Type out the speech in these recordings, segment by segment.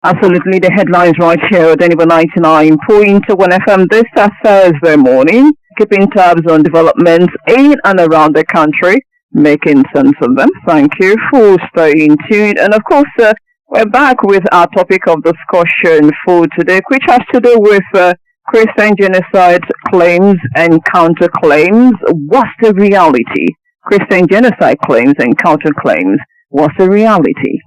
Absolutely, the headlines right here, Odenigbo 99.1 FM this Thursday morning, keeping tabs on developments in and around the country, making sense of them. Thank you for staying tuned. And of course, we're back with our topic of discussion for today, which has to do with Christian genocide claims and counterclaims. What's the reality? Christian genocide claims and counterclaims. What's the reality?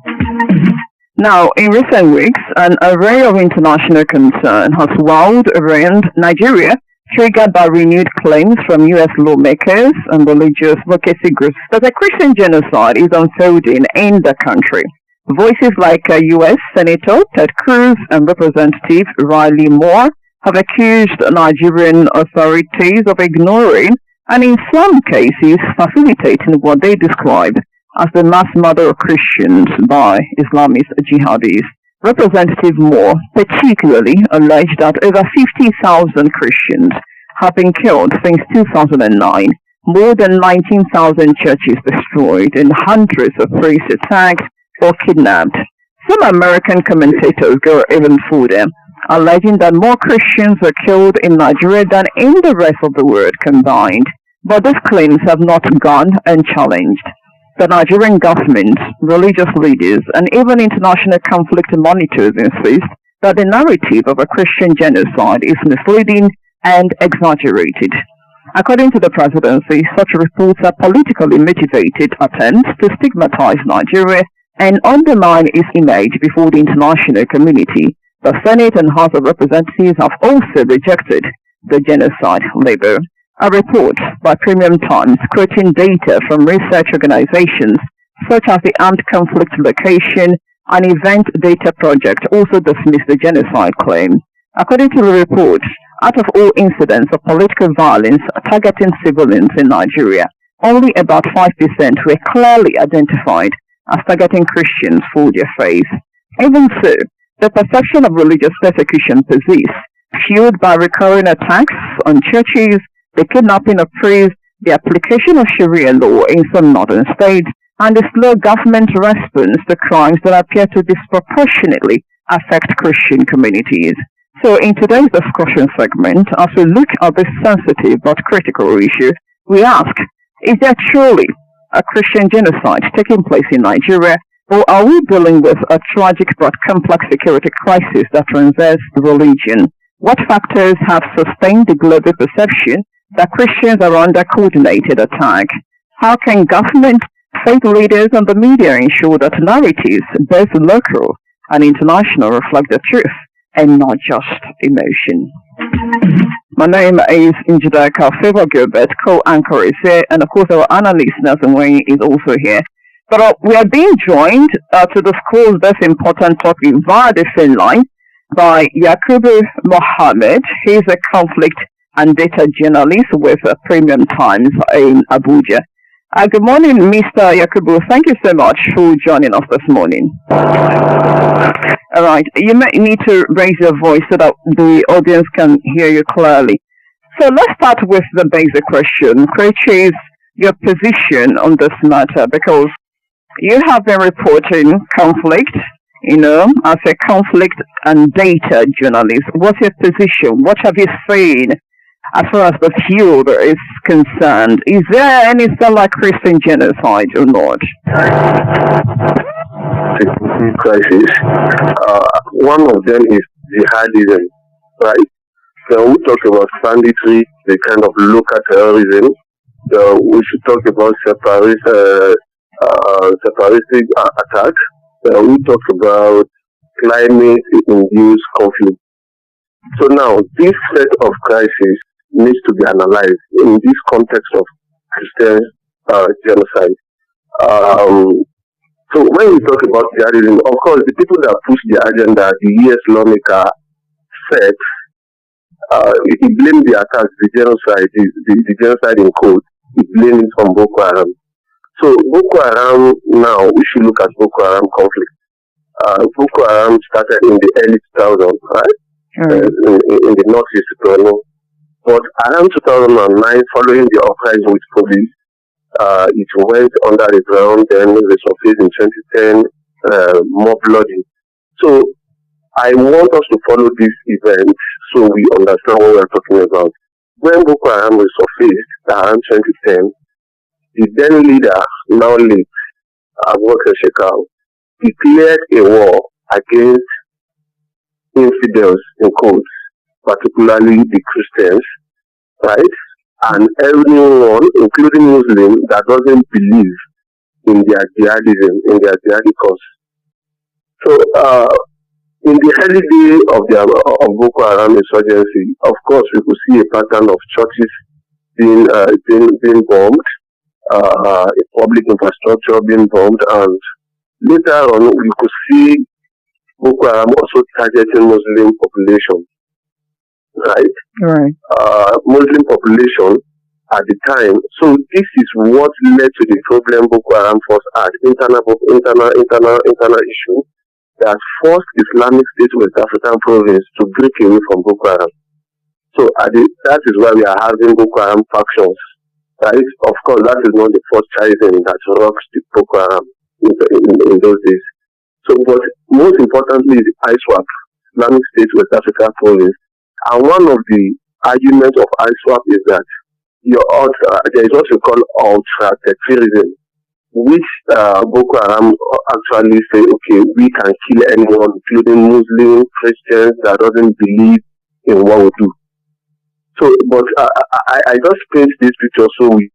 Now, in recent weeks, an array of international concern has swirled around Nigeria, triggered by renewed claims from U.S. lawmakers and religious advocacy groups that a Christian genocide is unfolding in the country. Voices like U.S. Senator Ted Cruz and Representative Riley Moore have accused Nigerian authorities of ignoring and in some cases facilitating what they describe as the mass murder of Christians by Islamist jihadis. Representative Moore particularly alleged that over 50,000 Christians have been killed since 2009, more than 19,000 churches destroyed, and hundreds of priests attacked or kidnapped. Some American commentators go even further, alleging that more Christians were killed in Nigeria than in the rest of the world combined. But these claims have not gone unchallenged. The Nigerian government, religious leaders, and even international conflict monitors insist that the narrative of a Christian genocide is misleading and exaggerated. According to the presidency, such reports are politically motivated attempts to stigmatize Nigeria and undermine its image before the international community. The Senate and House of Representatives have also rejected the genocide label. A report by Premium Times quoting data from research organizations such as the Armed Conflict Location and Event Data Project also dismissed the genocide claim. According to the report, out of all incidents of political violence targeting civilians in Nigeria, only about 5% were clearly identified as targeting Christians for their faith. Even so, the perception of religious persecution persists, fueled by recurring attacks on churches, the kidnapping of priests, the application of Sharia law in some northern states, and the slow government response to crimes that appear to disproportionately affect Christian communities. So in today's discussion segment, as we look at this sensitive but critical issue, we ask, is there truly a Christian genocide taking place in Nigeria, or are we dealing with a tragic but complex security crisis that transcends religion? What factors have sustained the global perception that Christians are under coordinated attack? How can government, faith leaders, and the media ensure that narratives, both local and international, reflect the truth and not just emotion? My name is Njideka, Favor Gilbert, co-anchor is here, and of course our analyst Nelson Wayne is also here. But we are being joined to discuss this important topic via the phone line by Yakubu Mohammed. He is a conflict and data journalist with Premium Times in Abuja. Good morning, Mr. Yakubu. Thank you so much for joining us this morning. All right, you may need to raise your voice so that the audience can hear you clearly. So let's start with the basic question, which is your position on this matter, because you have been reporting conflict, as a conflict and data journalist. What's your position? What have you seen as far as the field is concerned? Is there anything like Christian genocide or not? Security crisis. One of them is jihadism, right? So we talk about banditry, the kind of local terrorism. So we should talk about separatistic attacks. We talk about climate-induced conflict. So now, this set of crises needs to be analyzed in this context of Christian genocide. So when we talk about jihadism, of course, the people that push the agenda, the US lawmaker said, he blamed the attacks, the genocide, the genocide in code, he blamed it on Boko Haram. So Boko Haram, now we should look at Boko Haram conflict. Boko Haram started in the early 2000s, right? In the northeast, but around 2009, following the uprising with police, it went under the ground, then resurfaced in 2010, more bloody. So I want us to follow this event so we understand what we're talking about. When Boko Haram resurfaced around 2010, the then leader, now late, Abubakar, declared a war against infidels in quotes, particularly the Christians, right? And everyone, including Muslims, that doesn't believe in their jihadism, in their jihadi cause. So, in the early days of Boko Haram insurgency, of course, we could see a pattern of churches being bombed, public infrastructure being bombed, and later on, we could see Boko Haram also targeting Muslim population, right? Right. Muslim population at the time. So this is what led to the problem Boko Haram first had, internal issue that forced Islamic State West African province to break away from Boko Haram. So that is why we are having Boko Haram factions, right? Of course, that is not the first charity that rocks the Boko Haram in those days. So, but most importantly, is ISWAP, Islamic State West Africa province. And one of the arguments of ISWAP is that there is what we call ultra-terrorism, which Boko Haram actually say, okay, we can kill anyone, including Muslims, Christians, that doesn't believe in what we do. So, but I just paint this picture so we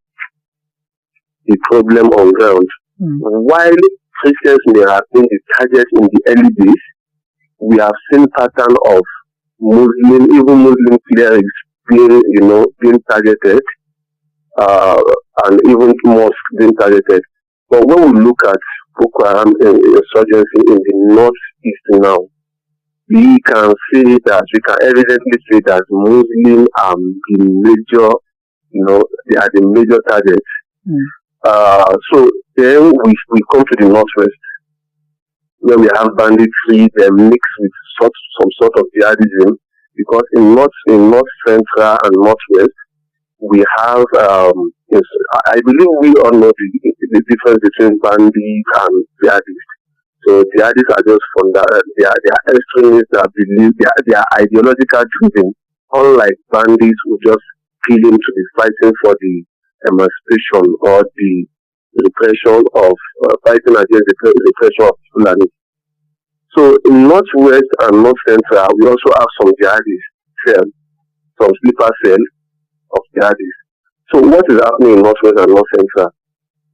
the problem on ground. While Christians may have been the target in the early days, we have seen pattern of even Muslim clerics being targeted, and even mosques being targeted. But when we look at Boko Haram insurgency in the northeast now, we can evidently say that Muslims are the major, they are the major targets. So then we come to the northwest, where we have banditry, they're mixed with some sort of jihadism, because in north central and northwest, we have, I believe we all know the difference between bandits and jihadists. So jihadists are just they are extremists that believe they are ideological driven, unlike bandits who just claim to be fighting for the emancipation or the repression of fighting against the repression of Fulani. So in northwest and north central, we also have some jihadists, some sleeper cells of jihadists. So what is happening in northwest and north central?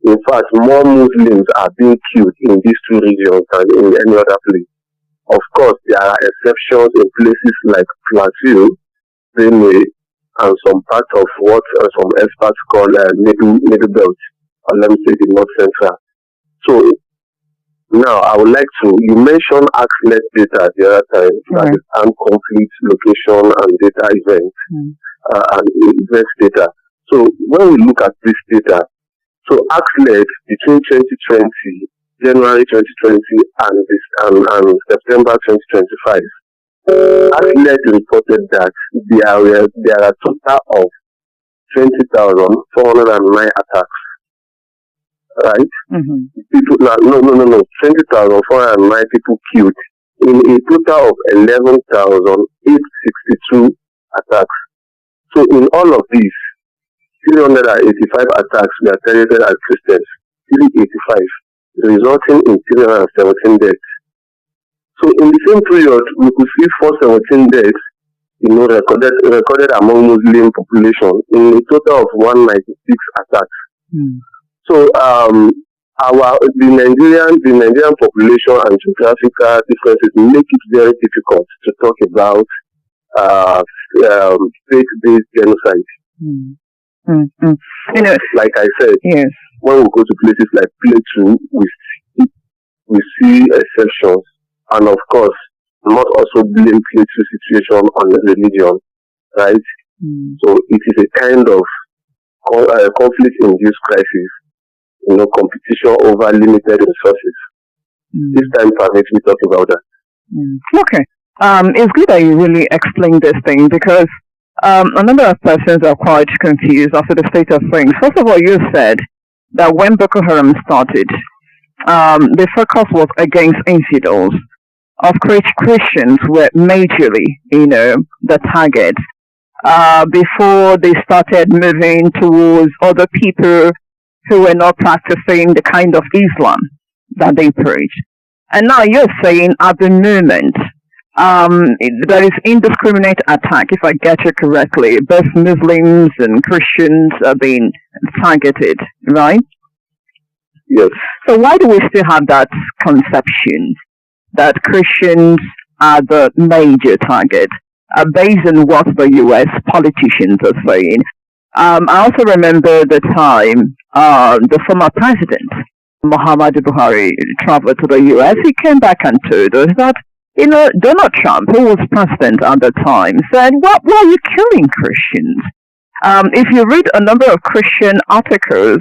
In fact, more Muslims are being killed in these two regions than in any other place. Of course, there are exceptions in places like Plateau, Benue, and some part of what some experts call middle belt, or let me say the north central. So now I would like to, you mentioned AXLET data the other time, that is armed conflict, location, and data events, and event data. So when we look at this data, so AXLET between 2020, January 2020 and September 2025, AXLET reported that there are a total of 20,409 attacks. Right? People, no. 20,409 people killed in a total of 11,862 attacks. So in all of these, 385 attacks were targeted at Christians, 385, resulting in 317 deaths. So in the same period, we could see 417 deaths, recorded among Muslim population in a total of 196 attacks. So the Nigerian population and geographical differences make it very difficult to talk about faith-based genocide. Like I said, yes. When we go to places like Plateau, we see exceptions, and of course, not also blame Plateau situation on the religion, right? So it is a kind of conflict-induced crisis. Competition over limited resources. This time permits me talk about that. Okay. It's good that you really explained this thing, because a number of persons are quite confused after the state of things. First of all, you said that when Boko Haram started, the focus was against infidels. of Christians were majorly, the target before they started moving towards other people who were not practicing the kind of Islam that they preach. And now you're saying at the moment there is indiscriminate attack, if I get you correctly. Both Muslims and Christians are being targeted, right? Yes. So why do we still have that conception that Christians are the major target, based on what the U.S. politicians are saying? I also remember the time the former president, Muhammad Buhari, traveled to the U.S. He came back and told us that, Donald Trump, who was president at the time, said, why are you killing Christians? If you read a number of Christian articles,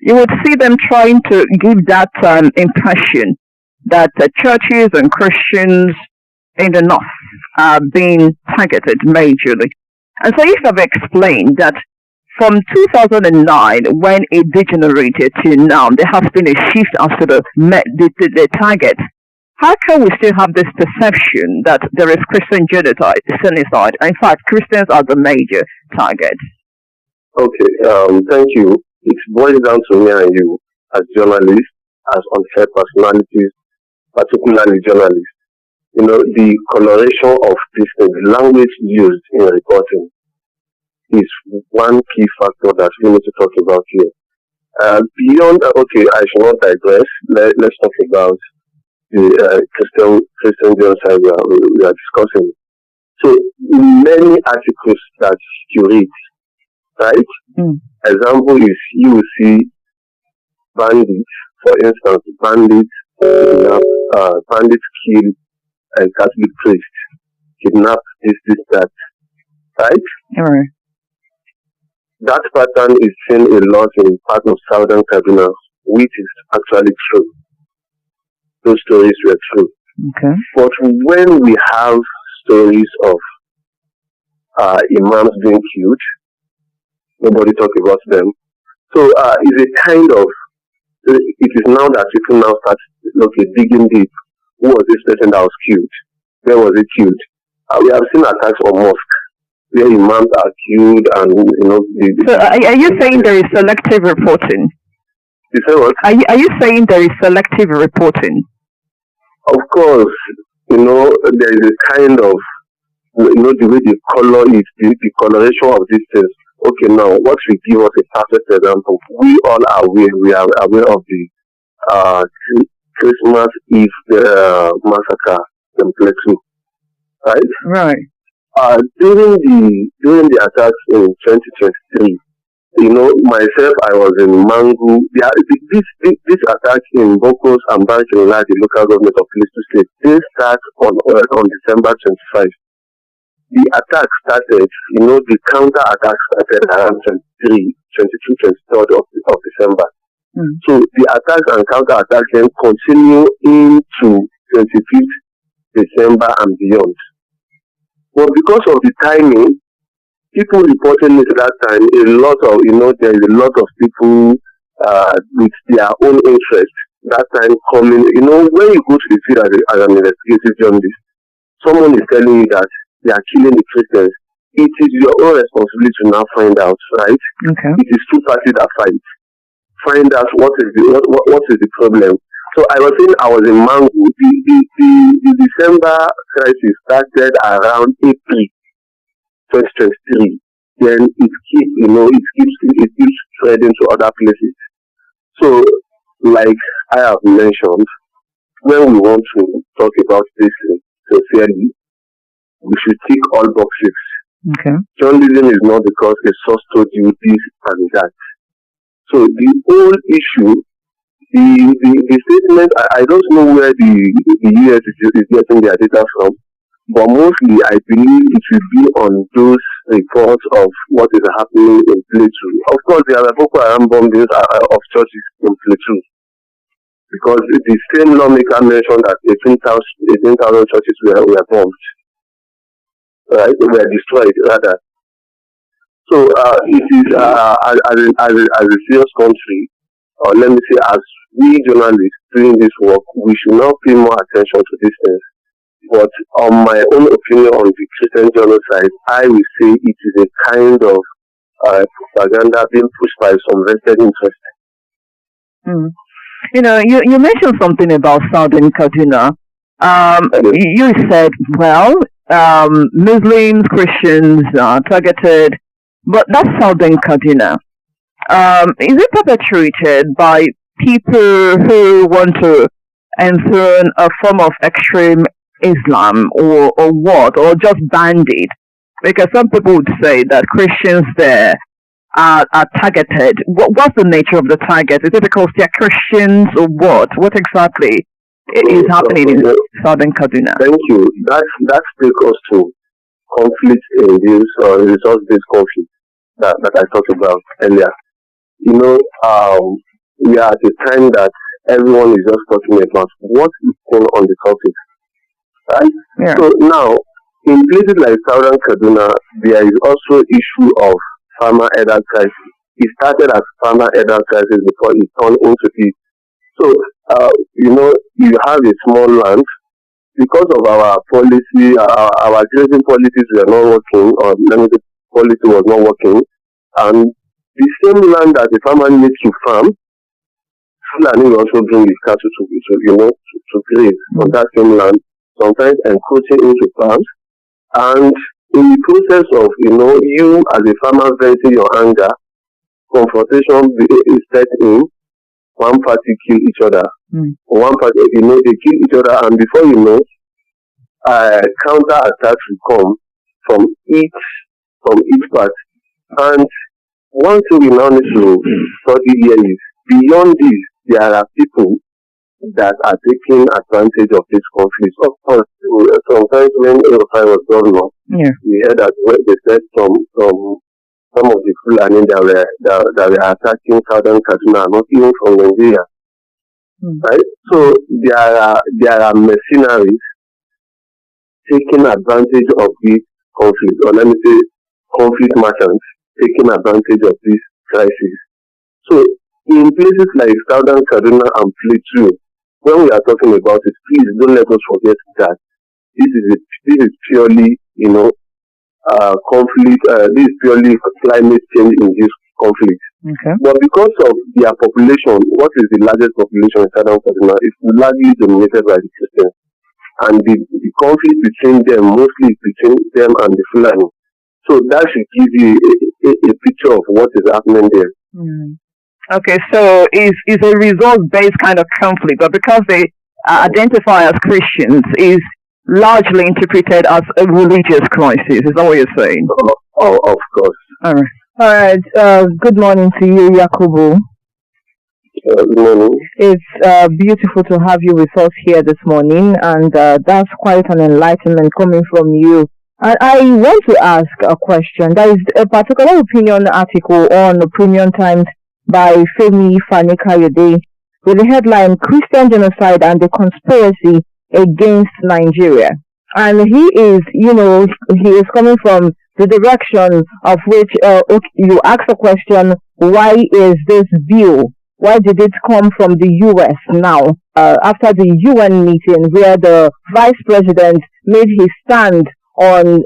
you would see them trying to give that impression that churches and Christians in the north are being targeted majorly. And so if I've explained that from 2009, when it degenerated to now, there has been a shift as to the target. How can we still have this perception that there is Christian genocide? In fact, Christians are the major target. Okay, thank you. It boils down to me and you as journalists, as unfair personalities, particularly journalists. The coloration of this thing, the language used in reporting is one key factor that we need to talk about here. Beyond, I should not digress. Let's talk about the Christian genocide we are discussing. So many articles that you read, right? Example is you will see bandits, for instance, bandits kill a Catholic priest, kidnap this, that, right? That pattern is seen a lot in part of southern Kaduna, which is actually true. Those stories were true. Okay. But when we have stories of imams being killed, nobody talk about them. So it's a kind of, it is now that people now start digging deep. Who was this person that was killed? Where was he killed? We have seen attacks on mosques where imams are killed, and So are you saying there is selective reporting? You say what? Are you saying there is selective reporting? Of course, there is a kind of, the way they color it, the coloration of these things. Okay, now what will give us a perfect example? We all are aware. We are aware of the Christmas Eve massacre in Plateau, right? Right. During the attacks in 2023, myself, I was in Mangu. This attack in Bokos and Barcelona, the local government of Plateau State, they start on December 25. The attack started, the counter attack started around 23, 23rd of December. So the attacks and counter attacks then continue into 25th December and beyond. But because of the timing, people reporting it that time, there is a lot of people with their own interest that time coming. When you go to the field as an investigative journalist, someone is telling you that they are killing the Christians. It is your own responsibility to now find out, right? Okay. It is two parties that fight. Find out what is the problem. So I was saying I was in Mangu. The December crisis started around April 2023. Then it keeps spreading to other places. So, like I have mentioned, when we want to talk about this sincerely, we should tick all boxes. Okay. Journalism is not because a source told you this and that. So the whole issue, the statement, I don't know where the US is getting their data from, but mostly I believe it will be on those reports of what is happening in Plateau. Of course, there are Boko Haram bombings of churches in Plateau, because the same lawmaker mentioned that 18,000 churches were bombed, right? Were destroyed, rather. So it is as a serious country, or let me say, as we journalists doing this work, we should now pay more attention to these things. But on my own opinion on the Christian genocide, I will say it is a kind of propaganda being pushed by some vested interests. Mm. You mentioned something about Southern Kaduna. You said, well, Muslims, Christians are targeted, but that's Southern Kaduna. Is it perpetrated by people who want to enthrone a form of extreme Islam or what, or just bandit? Because some people would say that Christians there are targeted. What's the nature of the target? Is it because they're Christians or what? What exactly is happening in Southern Kaduna? Thank you. That takes us to conflict in this resource-based conflict that I talked about earlier. We are at a time that everyone is just talking about what is going on the topic, right? Yeah. So now, in places like Southern Kaduna, there is also issue of farmer elder crisis. It started as farmer elder crisis before it turned into it. So, you have a small land. Because of our policy, our grazing policies were not working, or limited policy was not working, and the same land that the farmer needs to farm, Fulani will also bring his cattle to graze on that same land, sometimes encroaching into farms. And in the process of, you as a farmer venting your anger, confrontation is set in, one party kill each other. One party, they kill each other, and before you know, counter attacks will come from each part. And one thing we now need to study here is, beyond this, there are people that are taking advantage of this conflict. Of course, sometimes when I was governor, we heard that they said some of the Fulani that were attacking Southern Kaduna, not even from Nigeria. Right? So there are mercenaries taking advantage of this conflict, or let me say conflict merchants taking advantage of this crisis. So in places like Southern Kaduna and Plateau, when we are talking about it, please don't let us forget that this is purely, conflict. This is purely climate change in this conflict. Okay. But because of their population, what is the largest population in Southern Kaduna? It's largely dominated by the Christians, and the conflict between them mostly is between them and the Fulani. So that should give you a picture of what is happening there. Okay, so it's a result-based kind of conflict, but because they identify as Christians, is largely interpreted as a religious crisis. Is that what you're saying? Oh, of course. All right. Good morning to you, Yakubu. Good morning. It's beautiful to have you with us here this morning, and that's quite an enlightenment coming from you. And I want to ask a question. There is a particular opinion article on Premium Times by Femi Fani-Kayode with the headline "Christian Genocide and the Conspiracy Against Nigeria." And he is coming from the direction of which you ask the question, why is this view? Why did it come from the U.S. now, after the UN meeting where the Vice President made his stand on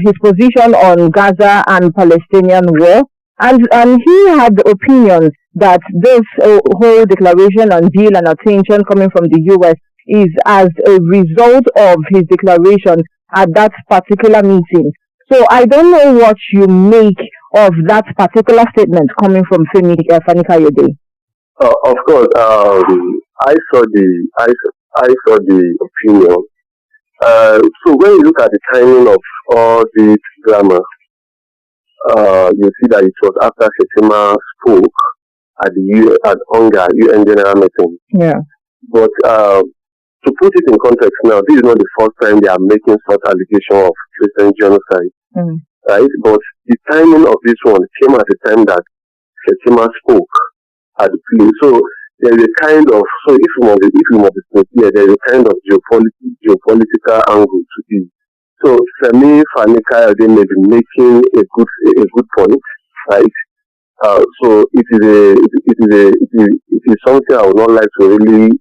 his position on Gaza and Palestinian war? And he had the opinion that this whole declaration and deal and attention coming from the U.S. is as a result of his declaration at that particular meeting. So I don't know what you make of that particular statement coming from Femi Fani-Kayode. Of course, I saw the opinion. So when you look at the timing of all this drama, you see that it was after Shetima spoke at the UN General Meeting. Yeah. But to put it in context now, this is not the first time they are making such allegation of Christian genocide, right? But the timing of this one came at the time that Shetima spoke at the place. So there is a kind of, so if you want to sincere, there is a kind of geopolitical angle to it. So Femi Fani-Kayode may be making a good point, right? So it is something I would not like to really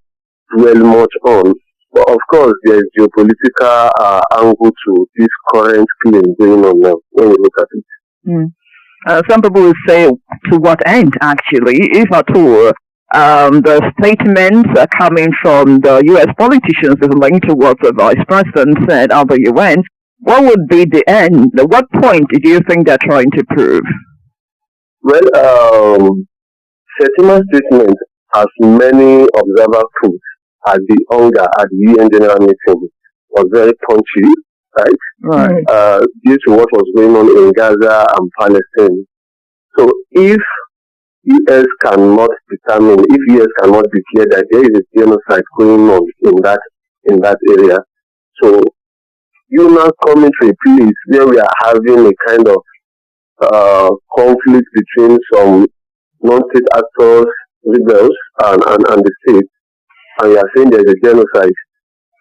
dwell much on. But of course, there is geopolitical angle to this current claim going on now, when you look at it. Some people will say, to what end, actually, if at all, the statements coming from the U.S. politicians is linked to what the Vice President said at the UN. What would be the end? What point do you think they're trying to prove? Well, Setima's statement, as many observers put at the hunger at the UN General Meeting, was very punchy, right? Right. Due to what was going on in Gaza and Palestine. So if US cannot determine, if US cannot declare that there is a genocide going on in that area, so you now come into a place where we are having a kind of conflict between some non-state actors, rebels, and the state, and you are saying there is a genocide.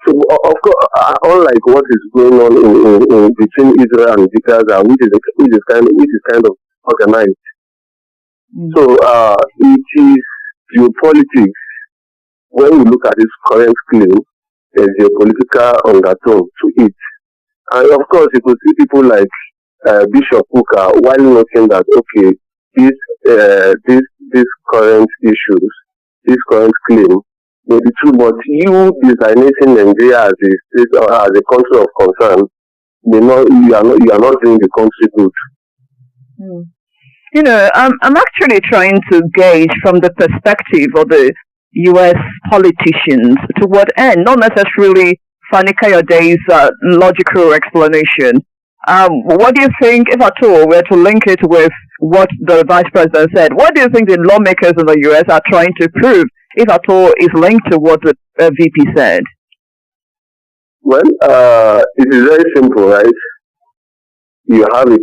So, of course, unlike what is going on in between Israel and Gaza, which is kind of organized. So, it is geopolitics. When we look at this current claim, there's geopolitical undertone to it. And of course, you could see people like Bishop Hooker, while noting that, okay, these current issues, this current claim, may be true, but you designating Nigeria as a state or as a country of concern, you are not doing the country good. You know, I'm actually trying to gauge from the perspective of the U.S. politicians to what end, not necessarily Fani Kayode's logical explanation. What do you think, if at all, we're to link it with what the Vice President said? What do you think the lawmakers in the U.S. are trying to prove, if at all, is linked to what the VP said? Well, it is very simple, right? You have a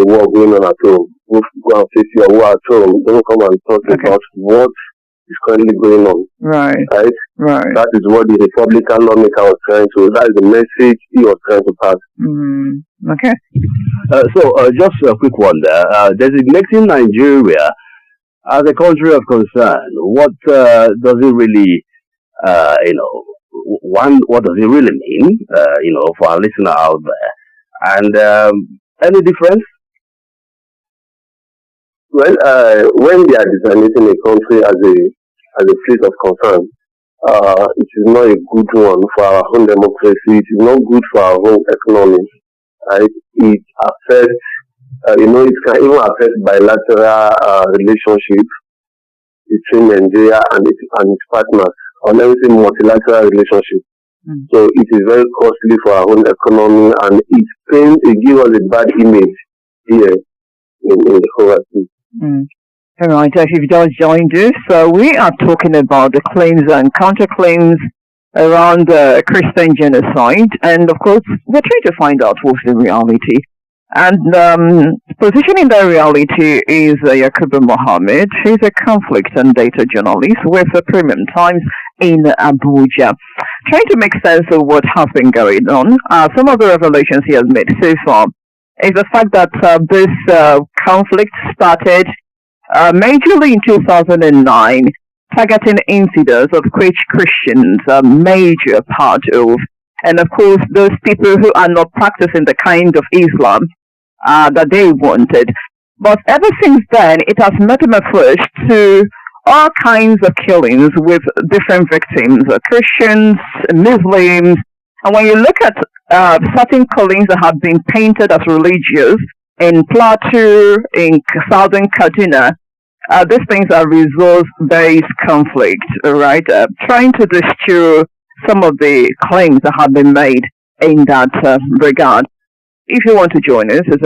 war going on at home. Go and face your war at home. Don't come and talk about what is currently going on. Right. That is what the Republican lawmaker was trying to. That is the message he was trying to pass. Okay. So just a quick one there. Designating Nigeria as a country of concern, what does it really, what does it really mean, for our listener out there? And any difference? Well, when they are designating a country as a place of concern, it is not a good one for our own democracy. It is not good for our own economy. Right? It affects, it can even affect bilateral relationship between Nigeria and its partners, or let me say multilateral relationship. So it is very costly for our own economy, and it gives us a bad image here in the overseas. All right, if you've just joined us, we are talking about the claims and counterclaims around Christian genocide, and of course, we're trying to find out what's the reality. And positioning the reality is Yakubu Mohammed. He's a conflict and data journalist with the Premium Times in Abuja, trying to make sense of what has been going on. Some of the revelations he has made so far is the fact that this conflict started majorly in 2009, targeting infidels, of which Christians are a major part of, and of course those people who are not practicing the kind of Islam that they wanted. But ever since then, it has metamorphosed to all kinds of killings with different victims, Christians, Muslims. And when you look at certain killings that have been painted as religious in Plateau, in southern Kaduna, these things are resource-based conflict, right? Trying to distill some of the claims that have been made in that regard. If you want to join us, it's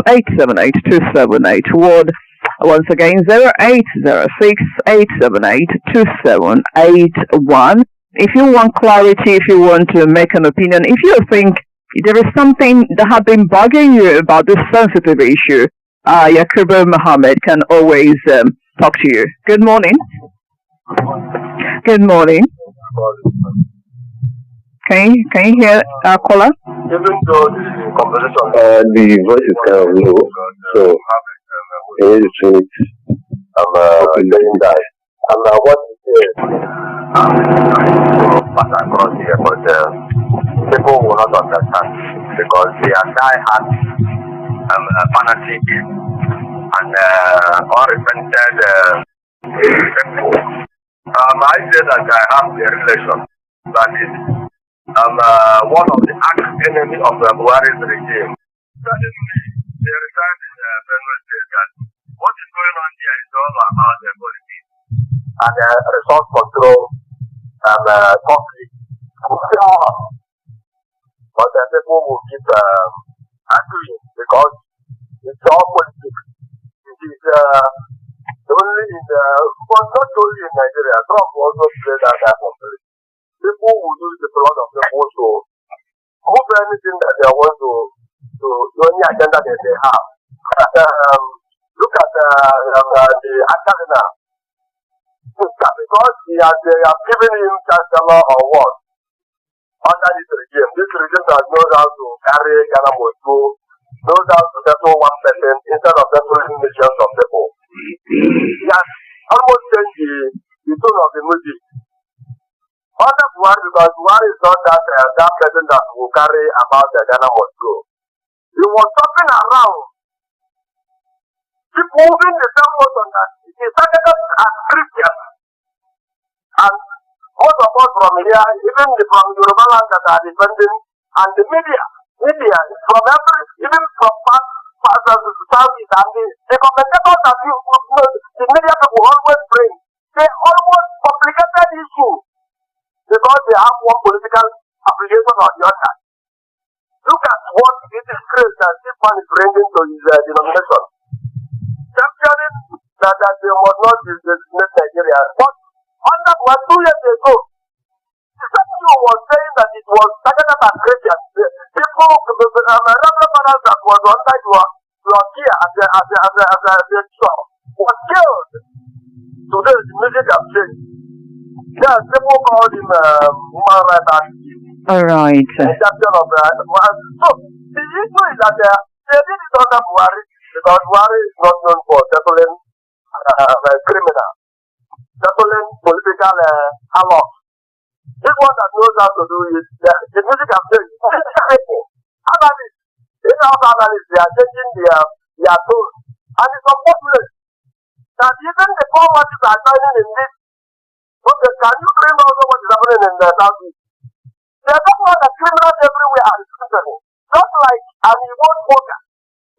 0806-878-278. Word once again, 0806-878-2781. If you want clarity, if you want to make an opinion, if you think there is something that has been bugging you about this sensitive issue, Yakubu Mohammed can always talk to you. Good morning. Good morning. Can you hear our caller? Even though the voice is kind of low, so you need to change it. I'm letting die. And what Yes. Pass across here, but people will not understand because they are die-hard fanatic and unrepented people. I say that I have a relation that is one of the arch-enemy of the Buhari's regime. Suddenly, they returned in Benue State that what is going on here is all about the politics and resource control and conflict. But the people will keep agreeing because it's all politics. It is only in but not only in Nigeria. Trump also played that type of play. People will use the blood of people to move anything that they want to the only agenda that they have. Look at the actor now. Because they have given him chancellor or what under this regime. This regime that knows how to carry Ghana Moscow, knows how to settle one person instead of settling millions of people. He has almost changed the tone of the music. Under Buhari, because Buhari is not that person that will carry about the Ghana Moscow. He was talking around. Keep moving the same motion that he started as Christians. And most of us from here, even from Yoruba land that are defending, and the media from every, even from Southeast, and the commentators that the media people always bring, they almost complicated issues because they have one political application or the other. Look at what it is Cruz that Stephen is bringing to his denomination. Championing that they must not discriminate Nigeria. But under 2 years ago, the same was saying that it was targeted at Christians. People, Reverend Fathers that was under your care as a bishop was killed. Today, the music has changed. Yes, people called him human rights activist. All right. So, the issue is that they did it under Buhari because Buhari is not known for settling criminals, settling political allies. This one that knows how to do is the music has changed. Analysts, in-house analysts, they are changing their tone. And it's unfortunate that even the poor masses are joining in this. Okay, can you bring also what is happening in the Southeast? They don't know that criminals everywhere are responsible. Just like an Igbo smoker.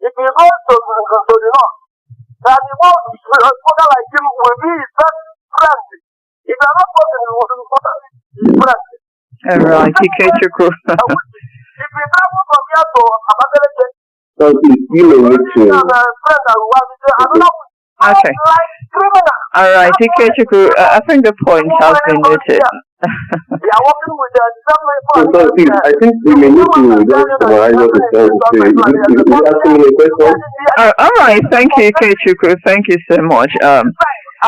If he goes to the north, an Igbo smoker like him will be his best friend. If you are not working, he will be his friend. Alright, Ikechukwu. If you travel from here to Abakaleke, So you may need to. Okay. Alright, Ikechukwu, I think the point has been noted. They are working with the So, I think we may need to just summarize what is going to say. You asking me a question? Alright, thank you, Ikechukwu. Thank you so much. And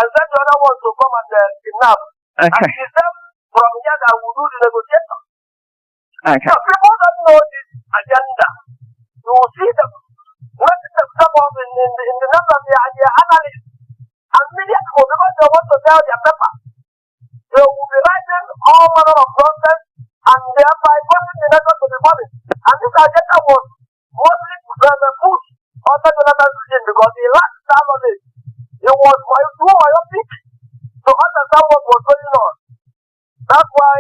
then the other one to come and kidnap. Okay. And it's them from here that will do the negotiation. Okay. So people don't know this agenda. You will see them. When they come up in the numbers, they are analysts. And media people, because they want to sell their paper, they will be writing all manner of nonsense and thereby causing the nation to be punished. And this agenda was mostly pushed under Jonathan's regime because he lacked that knowledge. He was too myopic to understand what was going on. That's why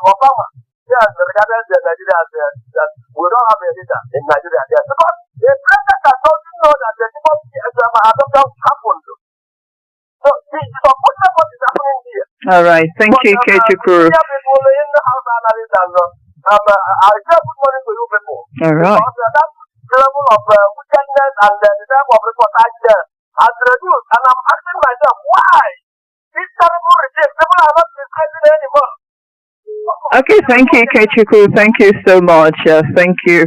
Obama regarded Nigeria as that we don't have a leader in Nigeria there. Because the president that doesn't know that the people adoption happened. So it's unfortunate what is happening here. All right, thank you, Ikechukwu. People in the house analysts and I give good morning to you people. All right. Because that level of wickedness and the type of reportage has reduced. And I'm asking myself, why? This terrible regime, people are not discussing anymore. Okay, thank you, Ikechukwu. Thank you so much. Thank you.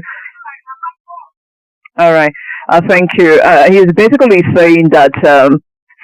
All right. Thank you. He's basically saying that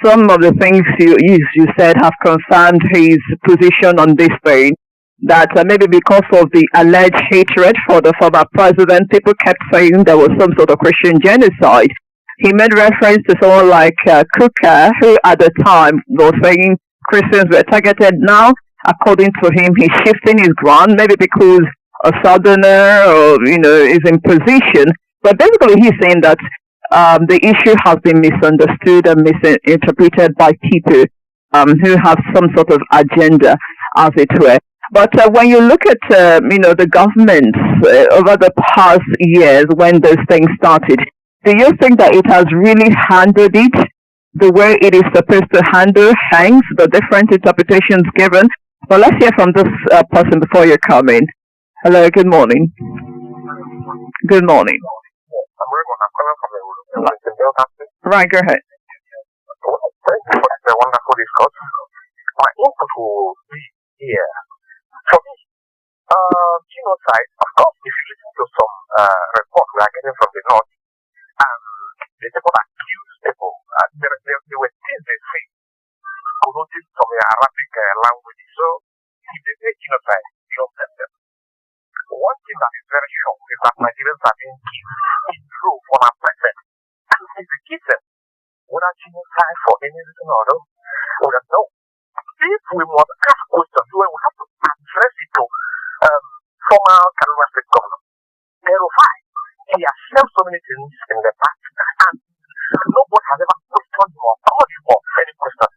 some of the things you said have confirmed his position on this thing. That maybe because of the alleged hatred for the former president, people kept saying there was some sort of Christian genocide. He made reference to someone like Kuka, who at the time was saying Christians were targeted. Now, according to him, he's shifting his ground, maybe because a southerner or, is in position. But basically, he's saying that the issue has been misunderstood and misinterpreted by people who have some sort of agenda, as it were. But when you look at, the governments over the past years when those things started, do you think that it has really handled it the way it is supposed to handle, hence the different interpretations given? But let's hear from this person before you come in. Hello, good morning. Good morning. I'm Raymond. I'm calling from the Right, go ahead. Thank you for the wonderful discourse. My input will be here. For me, genocide, of course, if you listen to some reports we are getting from the north, the people accuse people, there were things they say, quoting some Arabic language. So, if they say genocide, you don't tell them. One thing that is very sure is that Nigerians are being killed in true for our present. And if we keep them, whether genocide for any reason or no, we don't know. If we must ask questions, we will have to address it to former Kaduna State Governor. Verify. He has said so many things in the past, and nobody has ever questioned him or called him for any question.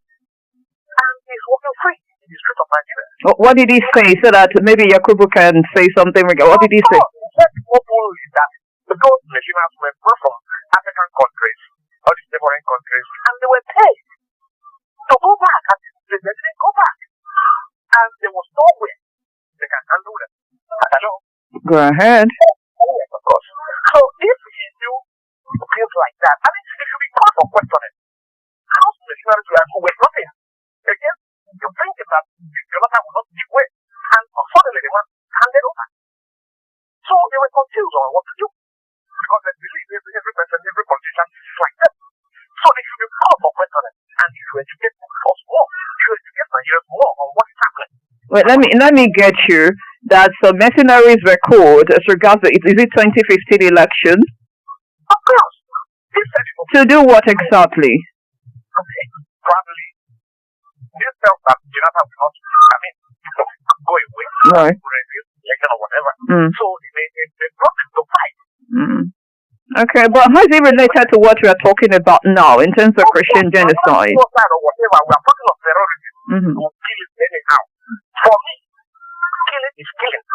And he's walking free in the streets of Nigeria. What did he say so that maybe Yakubu can say something? What did he say? What people is that those nationals were brought from African countries, all these neighboring countries, and they were paid to go back, and they didn't go back. And there was no way they can handle them. Hello? Go ahead. Yes, of course. So if he do things like that, I mean, it should be called for questioning. How nationalities were brought here? Again, you think that Jonathan will not give way, and suddenly they were handed over. So they were confused on what to do. Because they believe every person, every politician is like that. So they should be called for questioning, and you should educate us more. You should educate Nigerians more on what is happening. Wait, let me get you that some mercenaries were called as regards the, is it 2015 elections? Of course. To do what exactly? Okay. Probably. They felt that Jonathan will not, go away. Right. Election or whatever. So they brought them to fight. Okay, but how is it related to what we are talking about now in terms of Christian genocide? Or whatever. We are talking of terrorism. We'll kill it anyhow. For me, killing is killing.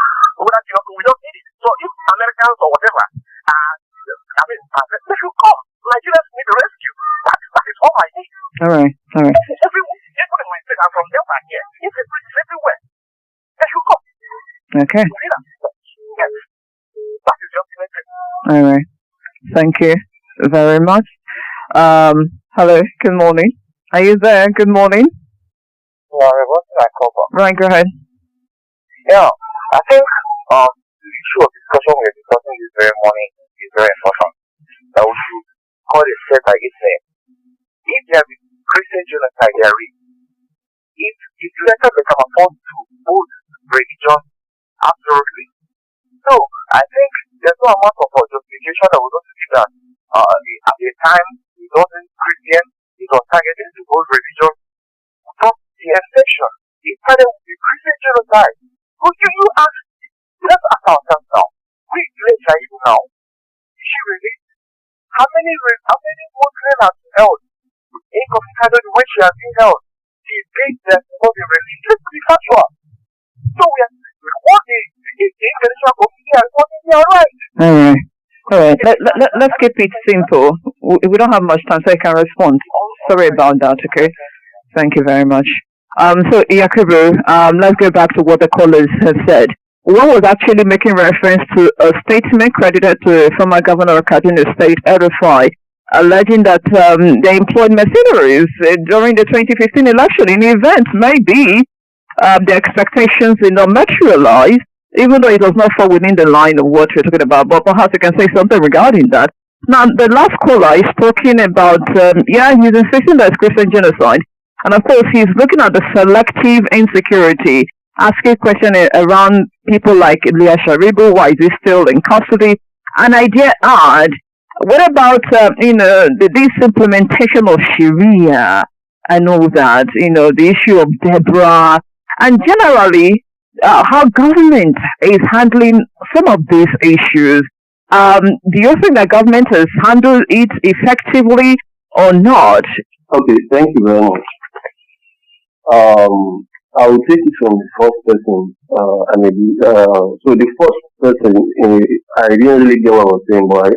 We don't need it. So if Americans or whatever, they should come. Nigerians need rescue. That is all I need. All right. Everyone in my state, I'm from Delta here. It's everywhere. They should come. Okay. Yes. That is just it. All right. Thank you very much. Hello. Good morning. Are you there? Good morning. Yeah, what did I cover? Right, go ahead. Yeah, I think the issue of discussion we are discussing this very morning is very important. That we should call it set by its name. If there is Christian genocide, there is. If letters they can afford to both religion, absolutely. So I think there's no amount of justification that we don't see that at the time it wasn't Christian, it was targeted to both religion. From the inception, it started with the Christian genocide. You ask, let's ask ourselves now, which village are you now? Is she really? How many Muslims have been held? In comparison to which she has been held, she is that for the religion. Let's be factual. So we are, what the international community has got to be alright. Alright. Let's keep it simple. We don't have much time, so I can respond. Sorry about that, okay? Thank you very much. So Yakubu, let's go back to what the callers have said. One was actually making reference to a statement credited to former governor of Kaduna State, Erufai, alleging that they employed mercenaries during the 2015 election in events. Maybe the expectations did not materialize, even though it does not fall within the line of what we're talking about. But perhaps you can say something regarding that. Now, the last caller is talking about, he's insisting that it's Christian genocide. And of course, he's looking at the selective insecurity, asking a question around people like Leah Sharibu, why is he still in custody? And I dare add, what about, this implementation of Sharia and all that, the issue of Deborah, and generally how government is handling some of these issues. Do you think that government has handled it effectively or not? Okay, thank you very much. I will take it from the first person. So the first person, I didn't really get what I was saying, but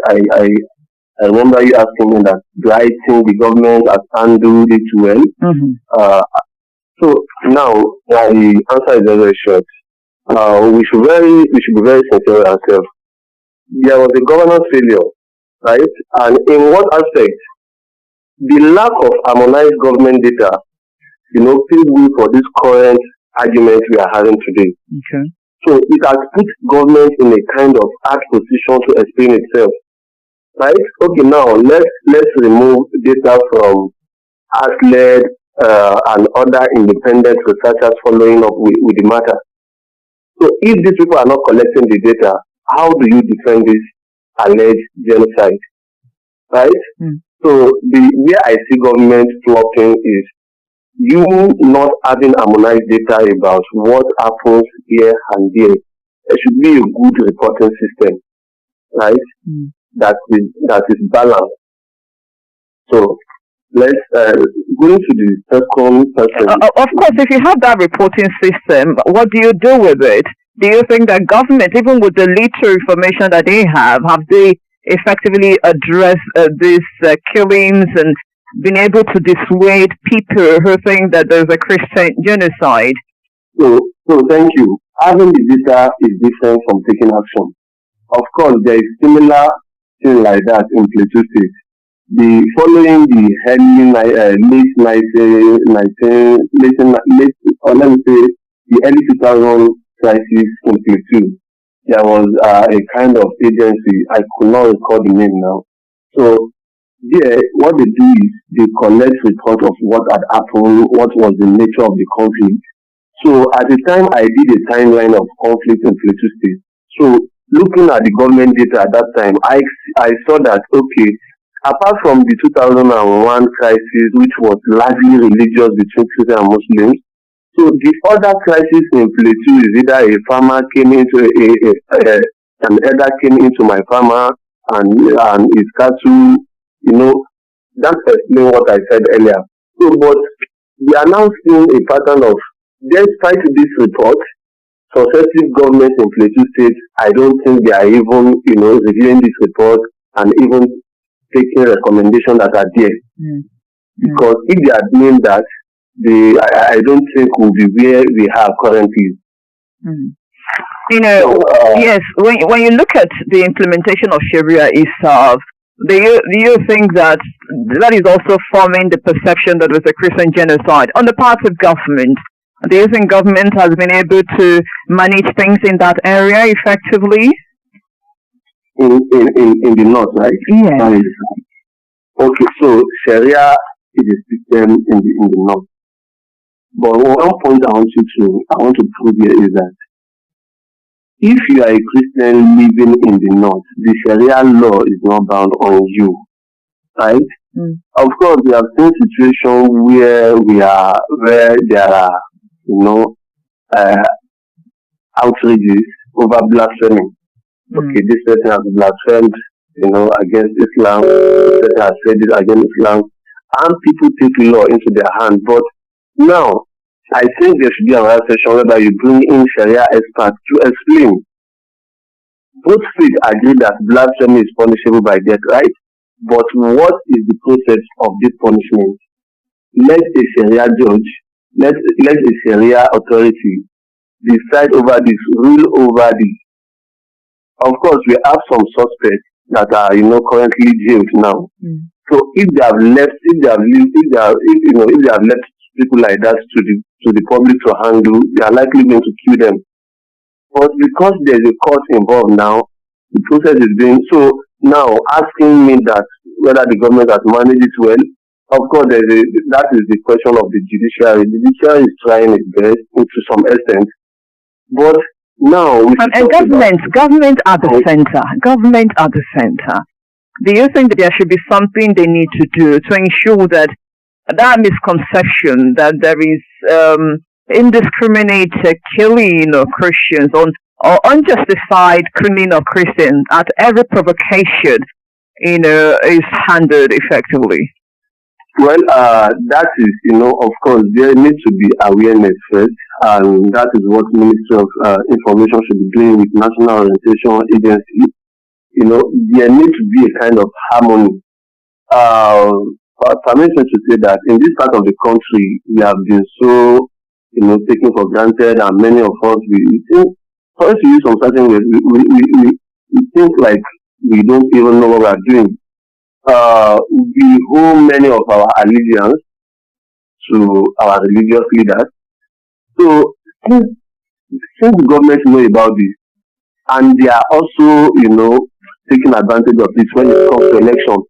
I remember you asking me that do I think the government has handled it well? Mm-hmm. So now my answer is very short. We should be very sincere with ourselves. There was a governance failure, right? And in what aspect? The lack of harmonized government data, paved way for this current argument we are having today. Okay. So it has put government in a kind of hard position to explain itself. Right? Okay, now let's remove data from ASLED and other independent researchers following up with the matter. So if these people are not collecting the data, how do you defend this alleged genocide? Right? Mm. So where I see government flopping is you not having harmonized data about what happens here and there. There should be a good reporting system, right? Mm. That is balanced. So let's go into the second person. Of course, if you have that reporting system, what do you do with it? Do you think that government, even with the little information that they have they effectively addressed these killings and been able to dissuade people who think that there's a Christian genocide? So thank you. Having the data is different from taking action. Of course, there is similar thing like that in Plateau State. Following the early 2000 crisis in Plateau, there was a kind of agency, I could not recall the name now. So there, what they do is they collect reports of what had happened, what was the nature of the conflict. So at the time I did a timeline of conflict in Plateau State. So looking at the government data at that time, I saw that, okay, apart from the 2001 crisis, which was largely religious between Christians and Muslims, so the other crisis in Plateau is either a farmer came into an elder came into my farmer and his cattle, that explains what I said earlier. So, but we are now seeing a pattern of, despite this report, successive governments in Plateau State, I don't think they are even, reviewing this report and even taking recommendations that are there. Mm. Because if they are doing that, I don't think we'll be where we are currently. Mm. Yes, when you look at the implementation of Sharia itself, do you think that is also forming the perception that it was a Christian genocide on the part of government? Do you think government has been able to manage things in that area effectively? In the north, right? Yes. Okay, so Sharia is a system in the north. But one point I want to prove here is that if you are a Christian living in the north, the Sharia law is not bound on you, right? Mm. Of course, we have seen situations where there are, outrages over blasphemy. Okay, this person has blasphemed, against Islam. This person has said it against Islam, and people take law into their hands. But now, I think there should be another session whereby you bring in Sharia experts to explain. Both faiths agree that blasphemy is punishable by death, right? But what is the process of this punishment? Let a Sharia judge, let a Sharia authority decide over this, rule over this. Of course, we have some suspects that are, currently jailed now. Mm. So if they have left people like that to the public to handle, they are likely going to kill them. But because there's a court involved now, the process is being so now asking me that whether the government has managed it well. Of course, that is the question of the judiciary. The judiciary is trying its best to some extent, but now and government at the center. Government at the center. Do you think that there should be something they need to do to ensure that that misconception that there is indiscriminate killing of Christians or unjustified killing of Christians at every provocation, is handled effectively? Well, that is, of course, there needs to be awareness first, and that is what Ministry of Information should be doing with National Orientation Agency. There needs to be a kind of harmony. Permission to say that in this part of the country, we have been so, taken for granted, and many of us, we think, for us to use some certain ways, we think like we don't even know what we are doing. We owe many of our allegiance to our religious leaders. So, since the government know about this, and they are also, taking advantage of this when it comes to elections.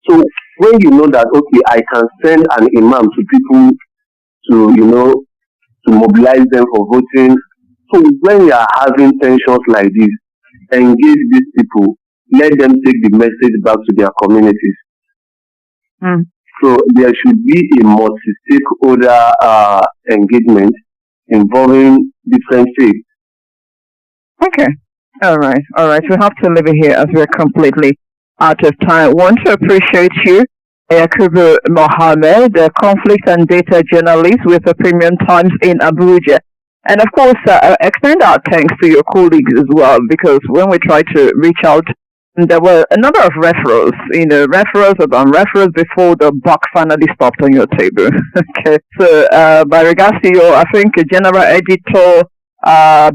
So, when you know that, okay, I can send an imam to people to, to mobilize them for voting. So, when you are having tensions like this, engage these people, let them take the message back to their communities. So, there should be a multi-stakeholder engagement involving different faiths. Okay. All right. We have to leave it here as we're completely out of time. I want to appreciate you, Yakubu Mohammed, the conflict and data journalist with the Premium Times in Abuja. And of course, extend our thanks to your colleagues as well, because when we tried to reach out, there were a number of referrals, referrals before the buck finally stopped on your table. Okay. So, by regards to your, I think, General Editor,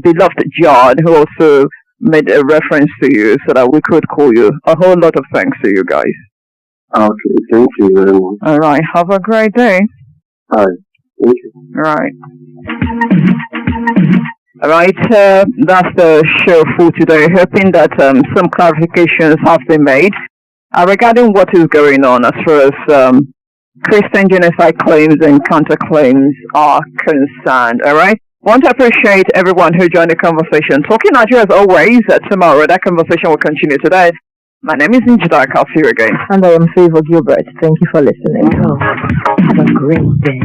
beloved John, who also made a reference to you so that we could call you. A whole lot of thanks to you guys. Okay, thank you very much. All right, have a great day. All right, thank you. All right. All right, that's the show for today. Hoping that some clarifications have been made regarding what is going on as far as Christian genocide claims and counterclaims are concerned. All right. Want to appreciate everyone who joined the conversation. Talking at you as always. Tomorrow, that conversation will continue today. My name is Njideka. I'll see you again. And I am Favor Gilbert. Thank you for listening. Have a great day.